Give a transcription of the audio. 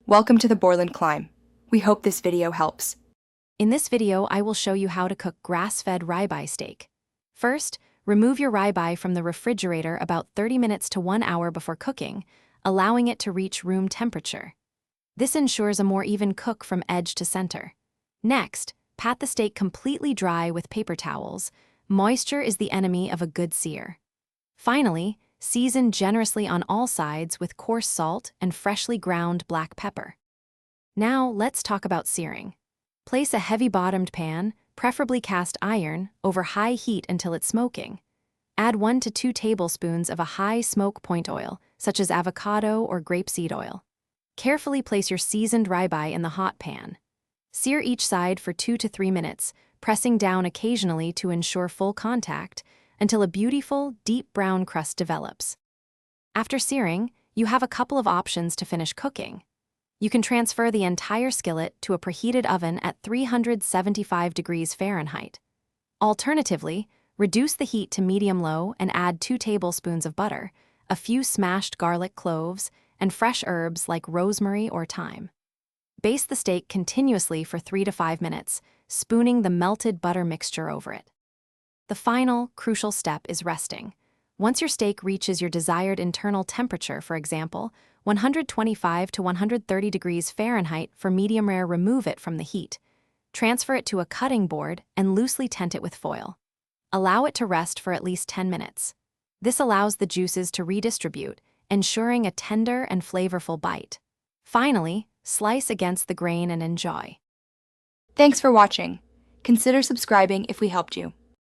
Welcome to the Borland Climb. We hope this video helps. In this video, I will show you how to cook grass-fed ribeye steak. First, remove your ribeye from the refrigerator about 30 minutes to 1 hour before cooking, allowing it to reach room temperature. This ensures a more even cook from edge to center. Next, pat the steak completely dry with paper towels. Moisture is the enemy of a good sear. Finally, season generously on all sides with coarse salt and freshly ground black pepper. Now, let's talk about searing. Place a heavy-bottomed pan, preferably cast iron, over high heat until it's smoking. Add 1 to 2 tablespoons of a high smoke point oil, such as avocado or grapeseed oil. Carefully place your seasoned ribeye in the hot pan. Sear each side for 2 to 3 minutes, pressing down occasionally to ensure full contact, until a beautiful, deep brown crust develops. After searing, you have a couple of options to finish cooking. You can transfer the entire skillet to a preheated oven at 375 degrees Fahrenheit. Alternatively, reduce the heat to medium-low and add 2 tablespoons of butter, a few smashed garlic cloves, and fresh herbs like rosemary or thyme. Baste the steak continuously for 3 to 5 minutes, spooning the melted butter mixture over it. The final, crucial step is resting. Once your steak reaches your desired internal temperature, for example, 125 to 130 degrees Fahrenheit for medium rare, remove it from the heat. Transfer it to a cutting board and loosely tent it with foil. Allow it to rest for at least 10 minutes. This allows the juices to redistribute, ensuring a tender and flavorful bite. Finally, slice against the grain and enjoy. Thanks for watching. Consider subscribing if we helped you.